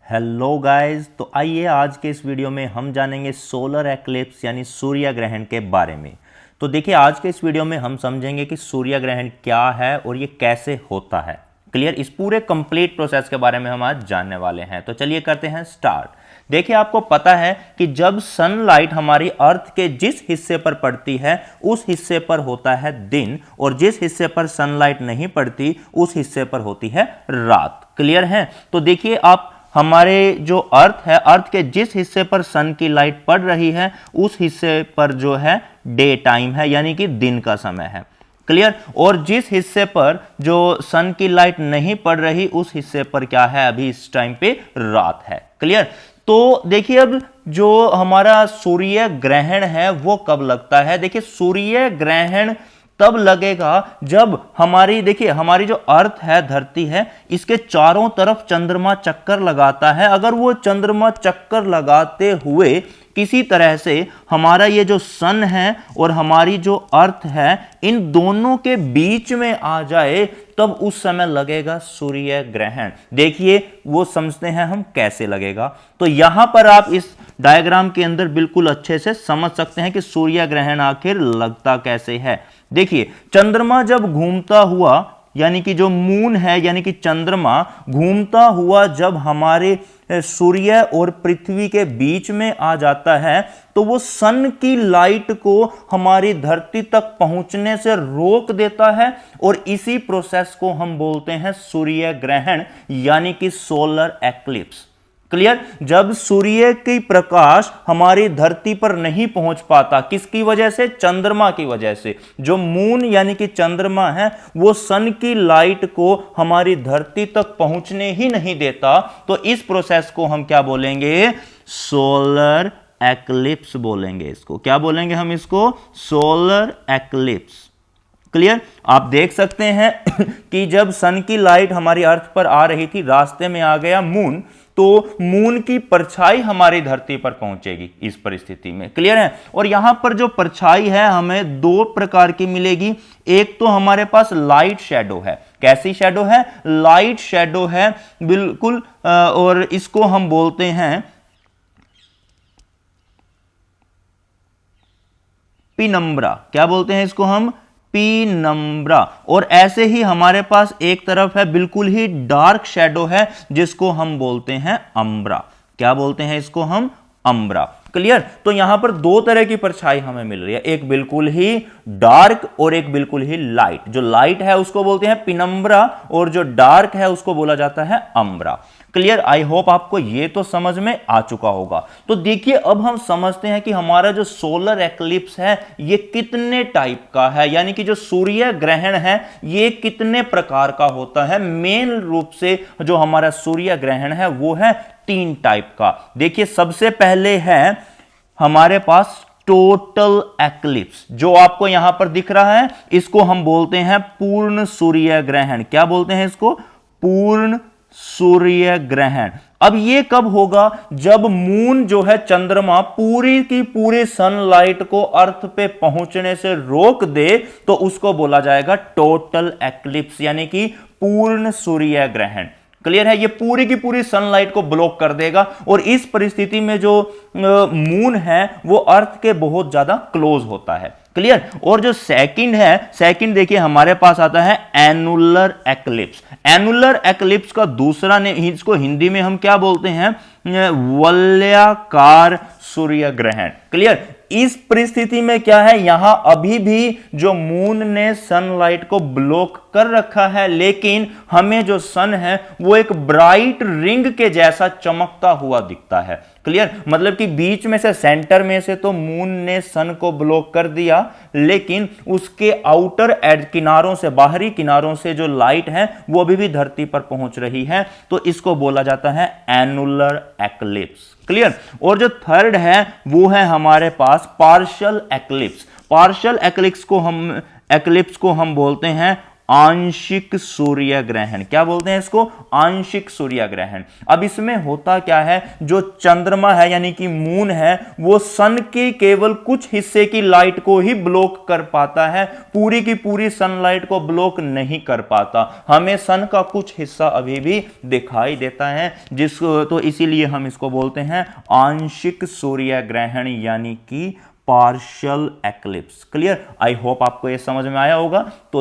Hello guys, तो आइए आज के इस वीडियो में हम जानेंगे सोलर एक्लिप्स यानी सूर्य ग्रहण के बारे में। तो देखिए, आज के इस वीडियो में हम समझेंगे कि सूर्य ग्रहण क्या है और ये कैसे होता है। क्लियर, इस पूरे कंप्लीट प्रोसेस के बारे में हम आज जानने वाले हैं। तो चलिए करते हैं स्टार्ट। देखिए, आपको पता है कि जब सनलाइट हमारी अर्थ के जिस हिस्से पर पड़ती है उस हिस्से पर होता है दिन, और जिस हिस्से पर सनलाइट नहीं पड़ती उस हिस्से पर होती है रात। क्लियर है? तो देखिए, आप हमारे जो अर्थ है, अर्थ के जिस हिस्से पर सन की लाइट पड़ रही है उस हिस्से पर जो है डे टाइम है, यानी कि दिन का समय है। क्लियर? और जिस हिस्से पर जो सन की लाइट नहीं पड़ रही उस हिस्से पर क्या है, अभी इस टाइम पे रात है। क्लियर? तो देखिए, अब जो हमारा सूर्य ग्रहण है वो कब लगता है। देखिए, सूर्य ग्रहण तब लगेगा जब देखिए हमारी जो अर्थ है, धरती है, इसके चारों तरफ चंद्रमा चक्कर लगाता है। अगर वो चंद्रमा चक्कर लगाते हुए किसी तरह से हमारा ये जो सन है और हमारी जो अर्थ है, इन दोनों के बीच में आ जाए, तब उस समय लगेगा सूर्य ग्रहण। देखिए, वो समझते हैं हम कैसे लगेगा। तो यहां पर आप इस डायग्राम के अंदर बिल्कुल अच्छे से समझ सकते हैं कि सूर्य ग्रहण आखिर लगता कैसे है। देखिए, चंद्रमा जब घूमता हुआ, यानी कि जो मून है यानी कि चंद्रमा घूमता हुआ जब हमारे सूर्य और पृथ्वी के बीच में आ जाता है, तो वो सन की लाइट को हमारी धरती तक पहुंचने से रोक देता है, और इसी प्रोसेस को हम बोलते हैं सूर्य ग्रहण यानी कि सोलर एक्लिप्स। क्लियर? जब सूर्य की प्रकाश हमारी धरती पर नहीं पहुंच पाता, किसकी वजह से? चंद्रमा की वजह से। जो मून यानी कि चंद्रमा है वो सन की लाइट को हमारी धरती तक पहुंचने ही नहीं देता, तो इस प्रोसेस को हम क्या बोलेंगे? सोलर एक्लिप्स बोलेंगे। इसको क्या बोलेंगे हम? इसको सोलर एक्लिप्स। क्लियर? आप देख सकते हैं कि जब सन की लाइट हमारी अर्थ पर आ रही थी, रास्ते में आ गया मून, तो मून की परछाई हमारी धरती पर पहुंचेगी इस परिस्थिति में। क्लियर है? और यहां पर जो परछाई है हमें दो प्रकार की मिलेगी। एक तो हमारे पास लाइट शैडो है। कैसी शैडो है? लाइट शैडो है बिल्कुल, और इसको हम बोलते हैं पिनम्ब्रा। क्या बोलते हैं इसको हम? पिनम्ब्रा। और ऐसे ही हमारे पास एक तरफ है बिल्कुल ही डार्क शैडो है, जिसको हम बोलते हैं अम्ब्रा। क्या बोलते हैं इसको हम? अम्ब्रा। क्लियर? तो यहां पर दो तरह की परछाई हमें मिल रही है, एक बिल्कुल ही डार्क और एक बिल्कुल ही लाइट। जो लाइट है उसको बोलते हैं पिनम्ब्रा, और जो डार्क है उसको बोला जाता है अम्ब्रा। क्लियर? आई होप आपको ये तो समझ में आ चुका होगा। तो देखिए, अब हम समझते हैं कि हमारा जो सोलर एक्लिप्स है ये कितने टाइप का है, यानी कि जो सूर्य ग्रहण है ये कितने प्रकार का होता है। मेन रूप से जो हमारा सूर्य ग्रहण है वो है 3 टाइप का। देखिए, सबसे पहले है हमारे पास टोटल एक्लिप्स, जो आपको यहां पर दिख रहा है, इसको हम बोलते हैं पूर्ण सूर्य ग्रहण। क्या बोलते हैं इसको? पूर्ण सूर्य ग्रहण। अब ये कब होगा? जब मून जो है, चंद्रमा पूरी की पूरी सनलाइट को अर्थ पे पहुंचने से रोक दे, तो उसको बोला जाएगा टोटल एक्लिप्स, यानी कि पूर्ण सूर्य ग्रहण। क्लियर है? ये पूरी की पूरी सनलाइट को ब्लॉक कर देगा, और इस परिस्थिति में जो मून है वो अर्थ के बहुत ज्यादा क्लोज होता है। क्लियर? और जो सेकंड है, सेकंड देखिए हमारे पास आता है एनुलर एक्लिप्स। एनुलर एक्लिप्स का दूसरा ने इसको हिंदी में हम क्या बोलते हैं? वलयाकार सूर्य ग्रहण। क्लियर? इस परिस्थिति में क्या है, यहां अभी भी जो मून ने सनलाइट को ब्लॉक कर रखा है, लेकिन हमें जो सन है वो एक ब्राइट रिंग के जैसा चमकता हुआ दिखता है। क्लियर? मतलब कि बीच में से, सेंटर में से तो मून ने सन को ब्लॉक कर दिया, लेकिन उसके आउटर एज किनारों से, बाहरी किनारों से जो लाइट है वो अभी भी धरती पर पहुंच रही है, तो इसको बोला जाता है एनुलर एक्लिप्स। क्लियर? और जो थर्ड है वो है हमारे पास पार्शियल एक्लिप्स। पार्शियल एक्लिप्स को हम बोलते हैं आंशिक सूर्य ग्रहण। क्या बोलते हैं इसको? आंशिक सूर्य ग्रहण। अब इसमें होता क्या है, जो चंद्रमा है यानी कि मून है, वो सन के केवल कुछ हिस्से की लाइट को ही ब्लॉक कर पाता है, पूरी की पूरी सनलाइट को ब्लॉक नहीं कर पाता। हमें सन का कुछ हिस्सा अभी भी दिखाई देता है, जिसको तो इसीलिए हम इसको बोलते हैं आंशिक सूर्य ग्रहण यानी कि partial eclipse. Clear? I hope आपको यह समझ में आया होगा। तो